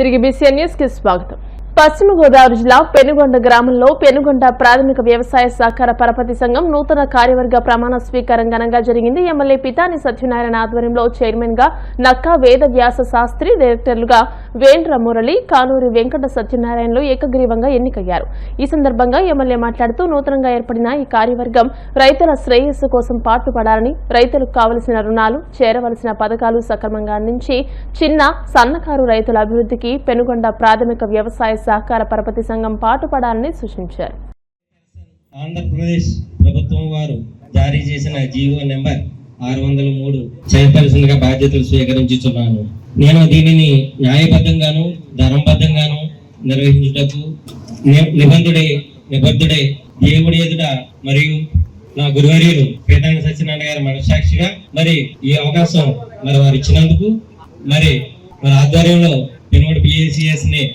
తిరిగి BCN news కి స్వాగతం. పశ్చిమ గోదావరి జిల్లా పెనుగొండ గ్రామంలో పెనుగొండ ప్రాథమిక వ్యవసాయ సహకార పరపతి సంఘం నూతన కార్యవర్గ ప్రమాణ స్వీకారం ఘనంగా జరిగింది. ఎమ్మెల్యే పితాని సత్యనారాయణ ఆధ్వర్యంలో చైర్మన్ గా నక్కా వేద వ్యాస శాస్త్రి, డైరెక్టర్లుగా వేండ్ర మురళి, కానూరి వెంకట సత్యనారాయణలు ఏకగ్రీవంగా ఎన్నికయ్యారు. ఈ సందర్భంగా ఎమ్మెల్యే మాట్లాడుతూ నూతనంగా ఏర్పడిన ఈ కార్యవర్గం రైతుల శ్రేయస్సు కోసం పాటుపడాలని, రైతులకు కావలసిన రుణాలు, చేరవలసిన పథకాలు సక్రమంగా అందించి చిన్న సన్నకారు రైతుల అభివృద్ధికి పెనుగొండ ప్రాథమిక వ్యవసాయ సహకార పరపతి సంఘం పాటుపడాలని సూచించారు. ఆంధ్రప్రదేశ్ ప్రభుత్వం వారు జారీ చేసిన జీవో నెంబర్ 603 చేయవలసిందిగా బాధ్యతలు స్వీకరించుచున్నాను. నేను దీనిని న్యాయబద్ధంగాను ధర్మబద్ధంగాను నిర్వహించుటకు నిబద్ధుడే దేవుడి ఎదుట మరియు నా గురువర్యులు పితాని సత్యనారాయణ గారి మనసాక్షిగా మరి ఈ అవకాశం వారు ఇచ్చినందుకు మరి ఆధ్వర్యంలో పెనుగొండ PACS ని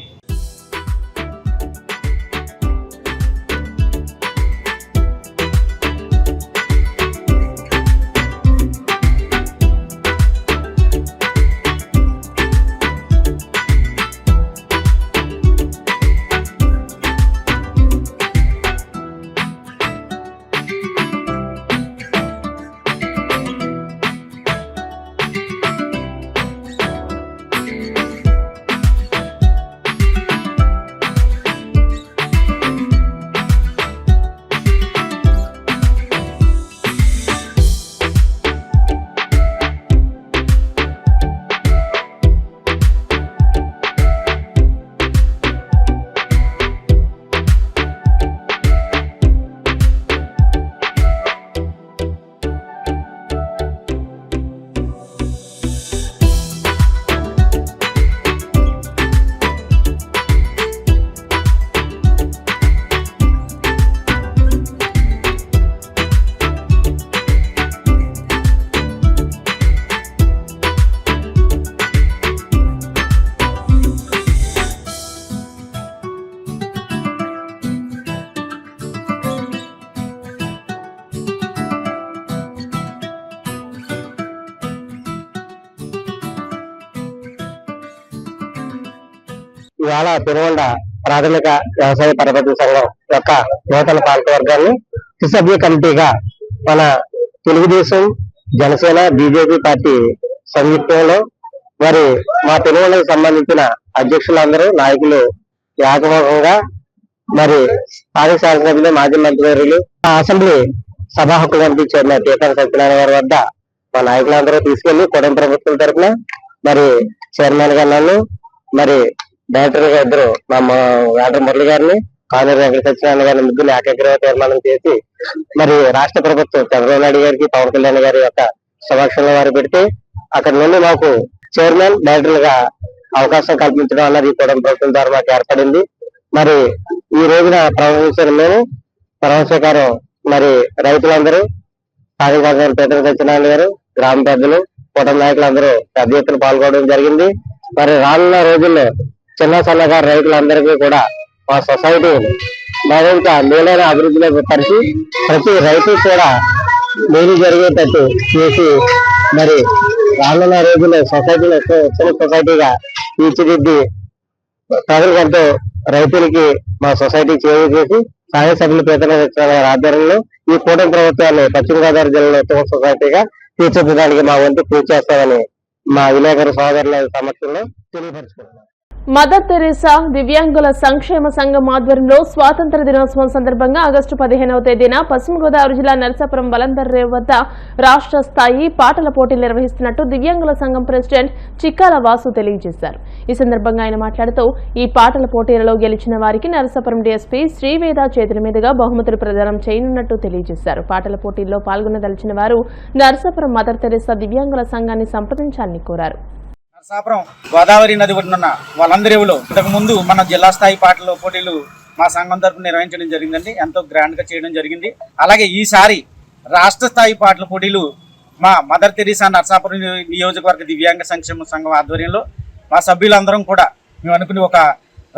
ఇవాళ పెనుగొండ ప్రాథమిక వ్యవసాయ పరపతి సంఘం యొక్క నూతన పాలకవర్గాన్ని త్రిసభ్య కమిటీగా మన తెలుగుదేశం, జనసేన, బీజేపీ పార్టీ సంయుక్తంలో మరి మా పెనుగొండకు సంబంధించిన అధ్యక్షులందరూ, నాయకులు ఏకముఖంగా మరి స్థానిక శాసనసభ్యులు, మాజీ మంత్రివర్యులు, అసెంబ్లీ సభా హక్కు కమిటీ చైర్మన్ పితాని సత్యనారాయణ గారి వద్ద మా నాయకులందరూ తీసుకెళ్లి కూటమి ప్రభుత్వం తరఫున మరి చైర్మన్ గా నన్ను, మరి డైరెక్టర్ గా ఇద్దరు మా వేండ్ర మురళి గారిని, కానూరి వెంకట సత్యనారాయణ గారిని ముగ్గురు ఏకగ్రీవ తీర్మానం చేసి మరి రాష్ట్ర ప్రభుత్వం చంద్రబాబు నాయుడు గారికి, పవన్ కళ్యాణ్ గారి యొక్క సమక్షంలో వారు పెడితే అక్కడి నుండి మాకు చైర్మన్, డైరెక్టర్ గా అవకాశం కల్పించడం అన్నది కూడా ప్రభుత్వం ద్వారా మాకు ఏర్పడింది. మరి ఈ రోజున ప్రవేశించిన మేము ప్రమాణ స్వీకారం మరి రైతులందరూ, స్థానిక పితాని సత్యనారాయణ గారు, గ్రామ పెద్దలు, కూటమి నాయకులందరూ పెద్ద ఎత్తున పాల్గొనడం జరిగింది. మరి రానున్న రోజుల్లో చిన్న సన్నకారు రైతులందరికీ కూడా మా సొసైటీ మరింత మేలైన అభివృద్ధిలో పరిచి ప్రతి రైతు కూడా మేలు జరిగేటట్టు చేసి మరి రానున్న రోజుల్లో సొసైటీలో చిన్న సొసైటీగా తీర్చిదిద్ది ప్రజలకంటూ రైతులకి మా సొసైటీ చేరువ చేసి శాసనసభ్యులు పితాని సత్యనారాయణ ఆధ్వర్యంలో ఈ కూటమి ప్రభుత్వాన్ని పశ్చిమ గోదావరి జిల్లాలో ఉత్తమ సొసైటీగా తీర్చిదిద్దడానికి మా వంతు కృషి చేస్తామని మా విలేకరు సోదరుల సమక్షంలో తెలియపరుచుకుంటున్నాం. మదర్ తెరీసా దివ్యాంగుల సంక్షేమ సంఘం ఆధ్వర్యంలో స్వాతంత్ర దినోత్సవం సందర్భంగా ఆగస్టు 15వ తేదీన పశ్చిమ గోదావరి జిల్లా నరసాపురం బలందర్ రేవ్ వద్ద రాష్ట్ర స్థాయి పాటల పోటీలు నిర్వహిస్తున్నట్టు దివ్యాంగుల సంఘం ప్రెసిడెంట్ చిక్కాల వాసు తెలియజేశారు. ఈ సందర్భంగా ఆయన మాట్లాడుతూ ఈ పాటల పోటీలలో గెలిచిన వారికి నరసాపురం డీఎస్పీ శ్రీవేద చేతుల మీదుగా బహుమతులు ప్రదానం చేయనున్నట్టు తెలియజేశారు. పాటల పోటీల్లో పాల్గొనదలిచిన వారు నరసాపురం మదర్ తెరీసా దివ్యాంగుల సంఘాన్ని సంప్రదించాలని కోరారు. నరసాపురం గోదావరి నది ఒడ్డున వాళ్ళందరిలో ఇంతకు ముందు మన జిల్లా స్థాయి పాటల పోటీలు మా సంఘం తరఫున నిర్వహించడం జరిగిందండి. ఎంతో గ్రాండ్ గా చేయడం జరిగింది. అలాగే ఈసారి రాష్ట్ర స్థాయి పాటల పోటీలు మా మదర్ తెరీసా నరసాపురం నియోజకవర్గ దివ్యాంగ సంక్షేమ సంఘం ఆధ్వర్యంలో మా సభ్యులందరం కూడా మేము అనుకుని ఒక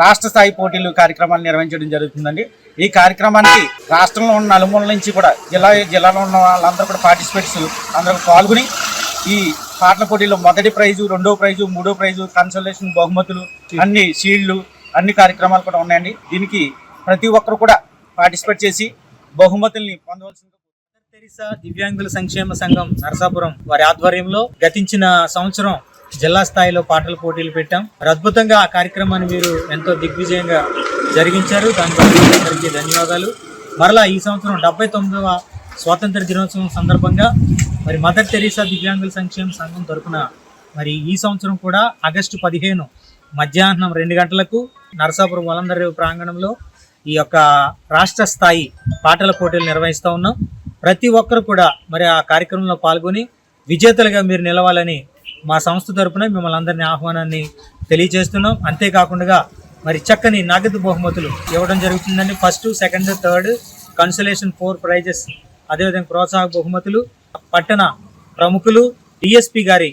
రాష్ట్ర స్థాయి పోటీలు కార్యక్రమాలు నిర్వహించడం జరుగుతుందండి. ఈ కార్యక్రమానికి రాష్ట్రంలో ఉన్న నలుమూలల నుంచి కూడా జిల్లాలో ఉన్న వాళ్ళందరూ కూడా పార్టిసిపేట్స్ అందరూ పాల్గొని ఈ పాటల పోటీలో మొదటి ప్రైజు, రెండో ప్రైజు, మూడో ప్రైజు, కన్సల్టేషన్ బహుమతులు, అన్ని షీల్డ్లు, అన్ని కార్యక్రమాలు కూడా ఉన్నాయండి. దీనికి ప్రతి ఒక్కరు కూడా పార్టిసిపేట్ చేసి బహుమతుల్ని పొందవలసింది. తెరిసా దివ్యాంగుల సంక్షేమ సంఘం నరసాపురం వారి ఆధ్వర్యంలో గతించిన సంవత్సరం జిల్లా స్థాయిలో పాటల పోటీలు పెట్టాం. అద్భుతంగా ఆ కార్యక్రమాన్ని మీరు ఎంతో దిగ్విజయంగా జరిగించారు. దానికి ధన్యవాదాలు. మరలా ఈ సంవత్సరం 79వ స్వాతంత్ర దినోత్సవం సందర్భంగా మరి మదర్ తెరిసా దివ్యాంగుల సంక్షేమ సంఘం తరఫున మరి ఈ సంవత్సరం కూడా ఆగస్టు 15 మధ్యాహ్నం 2 గంటలకు నరసాపురం వలందరి ప్రాంగణంలో ఈ యొక్క రాష్ట్ర స్థాయి పాటల పోటీలు నిర్వహిస్తూ ఉన్నాం. ప్రతి ఒక్కరు కూడా మరి ఆ కార్యక్రమంలో పాల్గొని విజేతలుగా మీరు నిలవాలని మా సంస్థ తరఫున మిమ్మల్ని అందరినీ ఆహ్వానాన్ని తెలియజేస్తున్నాం. అంతేకాకుండా మరి చక్కని నగదు బహుమతులు ఇవ్వడం జరుగుతుందండి. First, second, third, consolation 4 prizes, అదేవిధంగా ప్రోత్సాహక బహుమతులు పట్టణ ప్రముఖులు డిఎస్పి గారి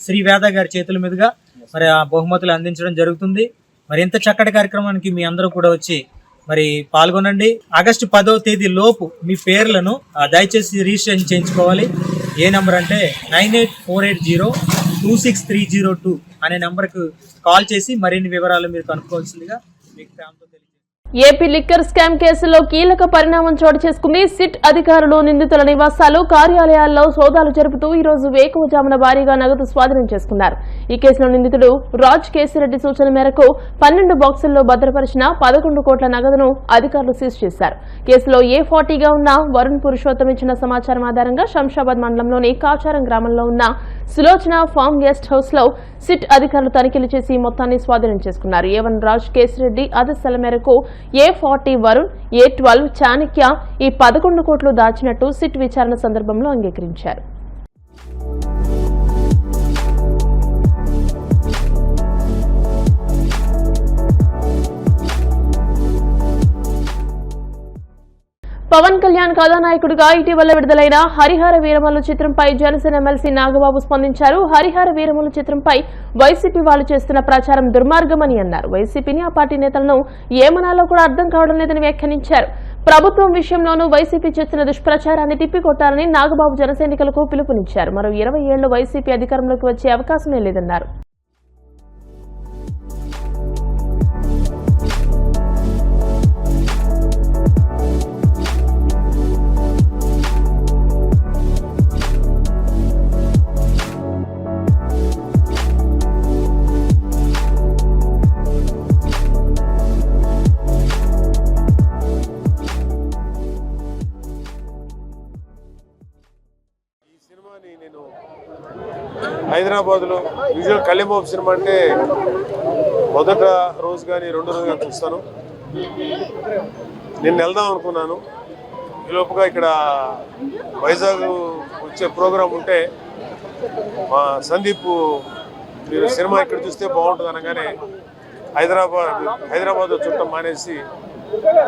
శ్రీ వేద గారి చేతుల మీదుగా మరి ఆ బహుమతులు అందించడం జరుగుతుంది. మరి ఇంత చక్కటి కార్యక్రమానికి మీ అందరూ కూడా వచ్చి మరి పాల్గొనండి. ఆగస్టు 10వ తేదీ లోపు మీ పేర్లను దయచేసి రిజిస్ట్రేషన్ చేయించుకోవాలి. ఏ నెంబర్ అంటే 9848026302 అనే నెంబర్కు కాల్ చేసి మరిన్ని వివరాలు మీరు కనుక్కోవాల్సిందిగా మీకు ప్రేమతో తెలియజేస్తాను. ఏపీ లిక్కర్ స్కామ్ కేసులో కీలక పరిణామం చోటు చేసుకుంది. సిట్ అధికారులు నిందితుల నివాసాలు, కార్యాలయాల్లో సోదాలు జరుపుతూ ఈ రోజు వేకువజామున భారీగా నగదు స్వాధీనం చేసుకున్నారు. ఈ కేసులో నిందితుడు రాజ్ కేసిరెడ్డి సూచన మేరకు 12 బాక్సుల్లో భద్రపరిచిన 11 కోట్ల నగదును అధికారులు సీజ్ చేశారు. కేసులో A40గా ఉన్న వరుణ్ పురుషోత్తం ఇచ్చిన సమాచారం ఆధారంగా శంషాబాద్ మండలంలోని కాచారం గ్రామంలో ఉన్న సులోచన ఫామ్ గెస్ట్ హౌస్ లో సిట్ అధికారులు తనిఖీలు చేసి మొత్తాన్ని స్వాధీనం చేసుకున్నారు. A1 రాజ్ కేసిరెడ్డి ఆదేశాల మేరకు A40 వరుణ్, A12 చాణక్య ఈ 11 కోట్లు దాచినట్టు సిట్ విచారణ సందర్భంలో అంగీకరించారు. పవన్ కళ్యాణ్ కథానాయకుడిగా ఇటీవల విడుదలైన హరిహర వీరమల్లు చిత్రంపై జనసేన ఎమ్మెల్సీ నాగబాబు స్పందించారు. హరిహర వీరమల్లు చిత్రంపై వైసీపీ వాళ్ళు చేస్తున్న ప్రచారం దుర్మార్గమని అన్నారు. వైసీపీని ఆ పార్టీ నేతలను ఏమనాలో కూడా అర్థం కావడం లేదని వ్యాఖ్యానించారు. ప్రభుత్వం విషయంలోనూ వైసీపీ చేస్తున్న దుష్ప్రచారాన్ని తిప్పికొట్టాలని నాగబాబు జనసైనికులకు పిలుపునిచ్చారు. మరో 20 ఏళ్లు వైసీపీ అధికారంలోకి వచ్చే అవకాశమే లేదన్నారు. నేను హైదరాబాద్లో యూజువల్ కళ్యాణబాబు సినిమా అంటే మొదట రోజు కానీ రెండో రోజు కానీ చూస్తాను. నేను వెళ్దాం అనుకున్నాను. ఈ లోపుగా ఇక్కడ వైజాగ్ వచ్చే ప్రోగ్రాం ఉంటే సందీప్ మీరు సినిమా ఇక్కడ చూస్తే బాగుంటుంది అనగానే హైదరాబాద్ చుట్టం మానేసి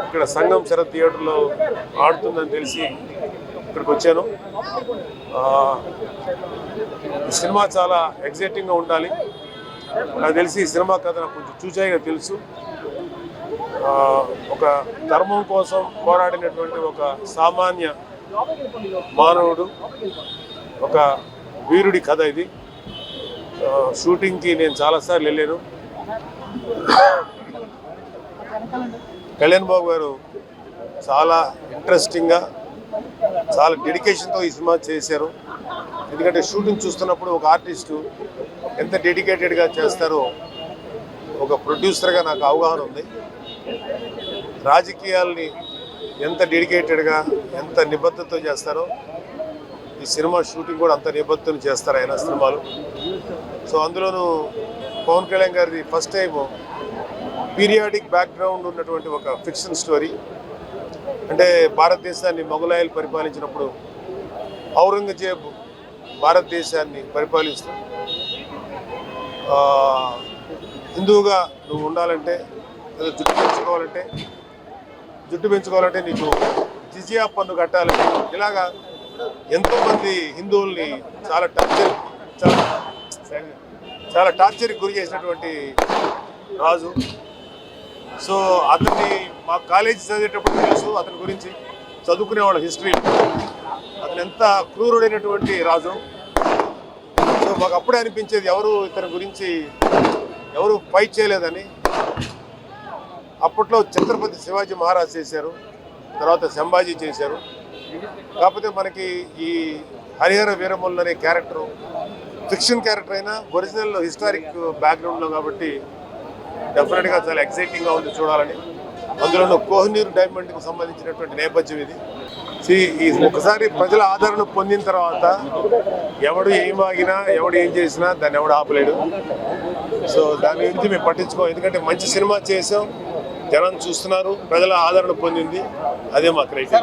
ఇక్కడ సంగం శరత్ థియేటర్లో ఆడుతుందని తెలిసి ఇక్కడికి వచ్చాను. సినిమా చాలా ఎగ్జైటింగ్గా ఉండాలి. నాకు తెలిసి ఈ సినిమా కథ నాకు కొంచెం చూచాయిగా తెలుసు. ఒక ధర్మం కోసం పోరాడినటువంటి ఒక సామాన్య మానవుడు, ఒక వీరుడి కథ ఇది. షూటింగ్కి నేను చాలాసార్లు వెళ్ళాను. కళ్యాణ్ బాబు గారు చాలా ఇంట్రెస్టింగ్గా, చాలా డెడికేషన్తో ఈ సినిమా చేశారు. ఎందుకంటే షూటింగ్ చూస్తున్నప్పుడు ఒక ఆర్టిస్టు ఎంత డెడికేటెడ్గా చేస్తారో ఒక ప్రొడ్యూసర్గా నాకు అవగాహన ఉంది. రాజకీయాల్ని ఎంత డెడికేటెడ్గా, ఎంత నిబద్ధతతో చేస్తారో ఈ సినిమా షూటింగ్ కూడా అంత నిబద్ధతను చేస్తారు ఆయన సినిమాలు. సో అందులోనూ పవన్ కళ్యాణ్ గారిది ఫస్ట్ టైం పీరియాడిక్ బ్యాక్గ్రౌండ్ ఉన్నటువంటి ఒక ఫిక్షన్ స్టోరీ. అంటే భారతదేశాన్ని మొఘలాయలు పరిపాలించినప్పుడు ఔరంగజేబ్ భారతదేశాన్ని పరిపాలిస్తూ హిందువుగా నువ్వు ఉండాలంటే, జుట్టు పెంచుకోవాలంటే నీకు జిజియా పన్ను కట్టాలని, ఇలాగా ఎంతోమంది హిందువుల్ని చాలా టార్చర్కి గురి చేసినటువంటి రాజు. సో అతన్ని మా కాలేజీ చదివేటప్పుడు తెలుసు అతని గురించి, చదువుకునే వాళ్ళ హిస్టరీ. అతను ఎంత క్రూరుడైనటువంటి రాజు. సో మాకు అప్పుడే అనిపించేది ఎవరు ఇతని గురించి ఎవరు ఫైట్ చేయలేదని. అప్పట్లో ఛత్రపతి శివాజీ మహారాజ్ చేశారు, తర్వాత సంభాజీ చేశారు. కాకపోతే మనకి ఈ హరిహర వీరమల్లు అనే క్యారెక్టరు ఫిక్షన్ క్యారెక్టర్ అయినా ఒరిజినల్ హిస్టారిక్ బ్యాక్గ్రౌండ్లో కాబట్టి డెఫినెట్గా చాలా ఎక్సైటింగ్గా ఉంది చూడాలని. అందులోనూ కోహినూర్ డైమండ్కి సంబంధించినటువంటి నేపథ్యం ఇది. ఈ ఒకసారి ప్రజల ఆదరణ పొందిన తర్వాత ఎవడు ఏం ఆగినా ఎవడు ఏం చేసినా దాన్ని ఎవడు ఆపలేడు. సో దాని గురించి మేము పట్టించుకోం, ఎందుకంటే మంచి సినిమా చేసాం, జనం చూస్తున్నారు, ప్రజల ఆదరణ పొందింది, అదే మా క్రైటీరియా.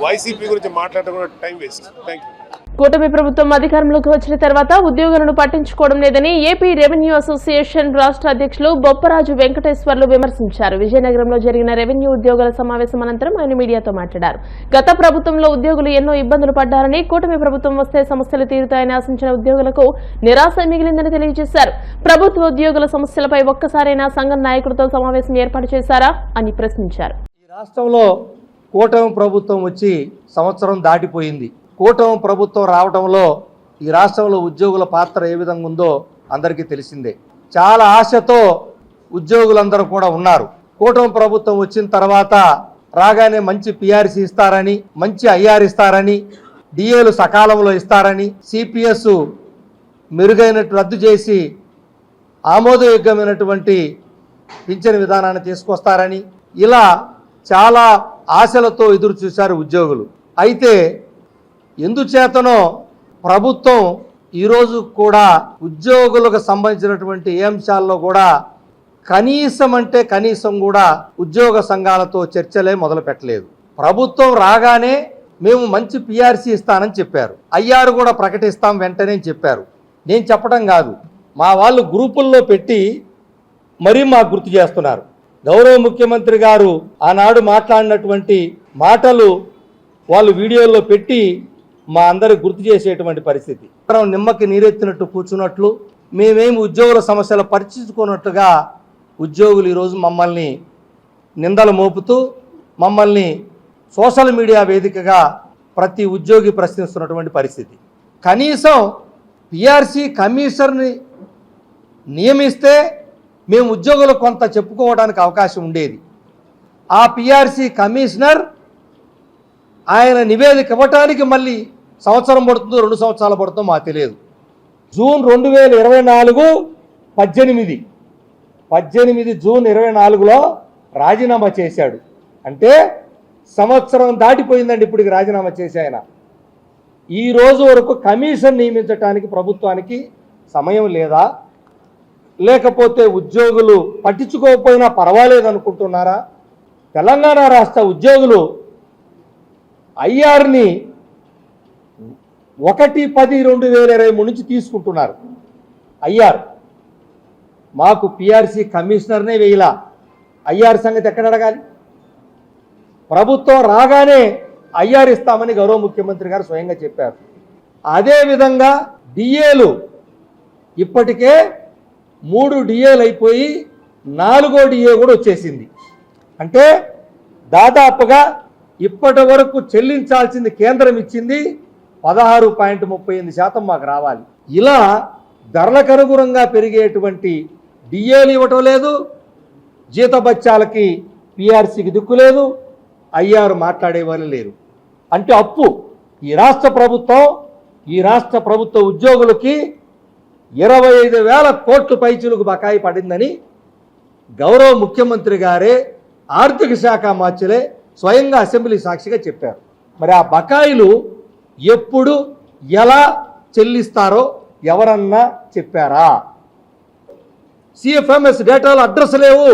వైసీపీ గురించి మాట్లాడటం కూడా టైం వేస్ట్. Thank you. కూటమి ప్రభుత్వం అధికారంలోకి వచ్చిన తర్వాత ఉద్యోగులను పట్టించుకోవడం లేదని ఏపీ రెవెన్యూ అసోసియేషన్ రాష్ట్ర అధ్యక్షులు బొప్పరాజు వెంకటేశ్వర్లు విమర్శించారు. విజయనగరంలో జరిగిన రెవెన్యూ ఉద్యోగుల సమావేశం అనంతరం ఆయన మీడియాతో మాట్లాడారు. గత ప్రభుత్వంలో ఉద్యోగులు ఎన్నో ఇబ్బందులు పడ్డారని, కూటమి ప్రభుత్వం వస్తే సమస్యలు తీరుతాయని ఆశించిన ఉద్యోగులకు నిరాశ మిగిలిందని తెలియజేశారు. ప్రభుత్వ ఉద్యోగుల సమస్యలపై ఒక్కసారైనా సంఘం నాయకులతో సమావేశం ఏర్పాటు చేశారా అని ప్రశ్నించారు. ఈ రాష్ట్రంలో కూటమి ప్రభుత్వం వచ్చి సంవత్సరం దాటిపోయింది. కూటమి ప్రభుత్వం రావడంలో ఈ రాష్ట్రంలో ఉద్యోగుల పాత్ర ఏ విధంగా ఉందో అందరికీ తెలిసిందే. చాలా ఆశతో ఉద్యోగులందరూ కూడా ఉన్నారు. కూటమి ప్రభుత్వం వచ్చిన తర్వాత రాగానే మంచి పిఆర్సీ ఇస్తారని, మంచి ఐఆర్ ఇస్తారని, డిఏలు సకాలంలో ఇస్తారని, సిపిఎస్ మెరుగైనట్టు రద్దు చేసి ఆమోదయోగ్యమైనటువంటి పింఛను విధానాన్ని తీసుకొస్తారని ఇలా చాలా ఆశలతో ఎదురు చూశారు ఉద్యోగులు. అయితే ఎందుచేతనో ప్రభుత్వం ఈరోజు కూడా ఉద్యోగులకు సంబంధించినటువంటి ఏ అంశాల్లో కూడా కనీసం అంటే కనీసం కూడా ఉద్యోగ సంఘాలతో చర్చలే మొదలు పెట్టలేదు. ప్రభుత్వం రాగానే మేము మంచి పిఆర్సీ ఇస్తానని చెప్పారు, ఐఆర్ కూడా ప్రకటిస్తాం వెంటనే చెప్పారు. నేను చెప్పడం కాదు, మా వాళ్ళు గ్రూపుల్లో పెట్టి మరీ మాకు గుర్తు చేస్తున్నారు. గౌరవ ముఖ్యమంత్రి గారు ఆనాడు మాట్లాడినటువంటి మాటలు వాళ్ళు వీడియోల్లో పెట్టి మా అందరికి గుర్తు చేసేటువంటి పరిస్థితి. నిమ్మకి నీరెత్తినట్టు కూర్చున్నట్లు, మేమేమి ఉద్యోగుల సమస్యలు పరిచించుకున్నట్టుగా ఉద్యోగులు ఈరోజు మమ్మల్ని నిందలు మోపుతూ మమ్మల్ని సోషల్ మీడియా వేదికగా ప్రతి ఉద్యోగి ప్రశ్నిస్తున్నటువంటి పరిస్థితి. కనీసం పిఆర్సీ కమిషనర్ని నియమిస్తే మేము ఉద్యోగులు కొంత చెప్పుకోవడానికి అవకాశం ఉండేది. ఆ పిఆర్సీ కమిషనర్ ఆయన నివేదిక ఇవ్వటానికి మళ్ళీ సంవత్సరం పడుతుందో 2 సంవత్సరాలు పడుతుందో మాకు తెలియదు. జూన్ 2024 18 జూన్ 24లో రాజీనామా చేశాడు. అంటే సంవత్సరం దాటిపోయిందండి ఇప్పటికి రాజీనామా చేసి ఆయన. ఈ రోజు వరకు కమిషన్ నియమించడానికి ప్రభుత్వానికి సమయం లేదా, లేకపోతే ఉద్యోగులు పట్టించుకోకపోయినా పర్వాలేదు అనుకుంటున్నారా? తెలంగాణ రాష్ట్ర ఉద్యోగులు ఐఆర్ని 1/10/2023 నుంచి తీసుకుంటున్నారు. ఐఆర్ మాకు పిఆర్సీ కమిషనర్నే వేయలా. ఐఆర్ సంగతి ఎక్కడ అడగాలి? ప్రభుత్వం రాగానే ఐఆర్ ఇస్తామని గౌరవ ముఖ్యమంత్రి గారు స్వయంగా చెప్పారు. అదేవిధంగా డిఏలు ఇప్పటికే 3 డిఏలు అయిపోయి 4వ డిఏ కూడా వచ్చేసింది. అంటే దాదాపుగా ఇప్పటి వరకు చెల్లించాల్సింది కేంద్రం ఇచ్చింది 16.38% మాకు రావాలి. ఇలా ధరలకు అనుగుణంగా పెరిగేటువంటి డిఏలు ఇవ్వటం లేదు, జీతభత్యాలకి పిఆర్సీకి దిక్కు లేదు, ఐఆర్ మాట్లాడేవాళ్ళు లేరు. అంటే అప్పు ఈ రాష్ట్ర ప్రభుత్వ ఉద్యోగులకి 25,000 కోట్ల పైచులకు బకాయి పడిందని గౌరవ ముఖ్యమంత్రి గారే ఆర్థిక శాఖ మార్చులే స్వయంగా అసెంబ్లీ సాక్షిగా చెప్పారు. మరి ఆ బకాయిలు ఎప్పుడు ఎలా చెల్లిస్తారో ఎవరన్నా చెప్పారా? సిఎఫ్ఎంఎస్ డేటాలో అడ్రస్ లేవు.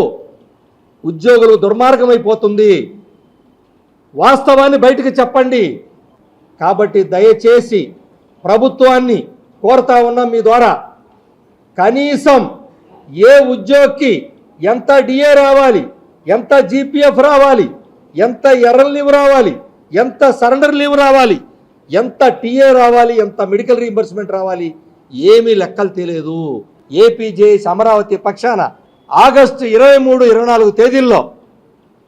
ఉద్యోగులు దుర్మార్గమైపోతుంది. వాస్తవాన్ని బయటకు చెప్పండి. కాబట్టి దయచేసి ప్రభుత్వాన్ని కోరుతా ఉన్నాం మీ ద్వారా, కనీసం ఏ ఉద్యోగికి ఎంత డిఏ రావాలి, ఎంత జీపీఎఫ్ రావాలి, ఎంత ఎర్రల్ లీవ్ రావాలి, ఎంత సరెండర్ లీవ్ రావాలి, ఎంత టీఏ రావాలి, ఎంత మెడికల్ రీయింబర్స్మెంట్ రావాలి, ఏమీ లెక్కలు తెలియదు. ఏపీజేఎస్ అమరావతి పక్షాన ఆగస్టు 23, 24 తేదీల్లో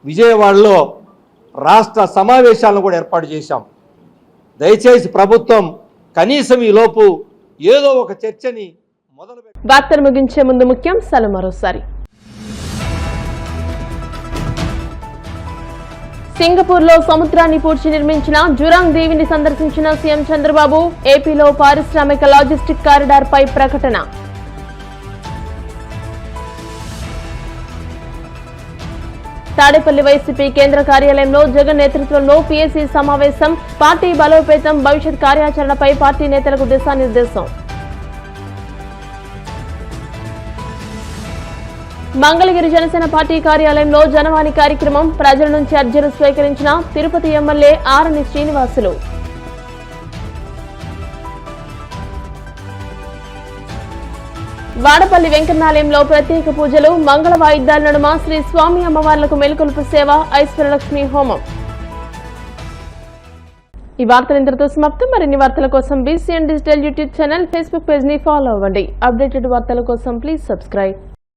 విజయవాడలో రాష్ట్ర సమావేశాలను కూడా ఏర్పాటు చేశాం. దయచేసి ప్రభుత్వం కనీసం ఈ లోపు ఏదో ఒక చర్చని మొదలుపెట్టి వార్తలు ముగించే ముందు ముఖ్యాంశాలు మరోసారి. సింగపూర్లో సముద్రాన్ని పూడ్చి నిర్మించిన జురాంగ్ దీవిని సందర్శించిన సీఎం చంద్రబాబు. ఏపీలో పారిశ్రామిక లాజిస్టిక్ కారిడార్ పై ప్రకటన. తాడేపల్లి వైసీపీ కేంద్ర కార్యాలయంలో జగన్ నేతృత్వంలో పీఎస్సీ సమావేశం. పార్టీ బలోపేతం, భవిష్యత్ కార్యాచరణపై పార్టీ నేతలకు దిశానిర్దేశం. మంగళగిరి జనసేన పార్టీ కార్యాలయంలో జనవాణి కార్యక్రమం. ప్రజల నుంచి అర్జీలు స్వీకరించిన తిరుపతి ఎమ్మెల్యే ఆరణి శ్రీనివాసులు. వాడపల్లి వెంకన్నాలయంలో ప్రత్యేక పూజలు. మంగళ వాయిద్యాల నడుమ శ్రీ స్వామి అమ్మవార్లకు మెలుకొల్పు సేవ, ఐశ్వర్యలక్ష్మి హోమం. ఈ వార్తలు ఇంతటితో సమాప్తం. మరిన్ని వార్తల కోసం BCN digital YouTube channel, Facebook page ని ఫాలో అవ్వండి. అప్డేటెడ్ వార్తల కోసం ప్లీజ్ సబ్స్క్రైబ్.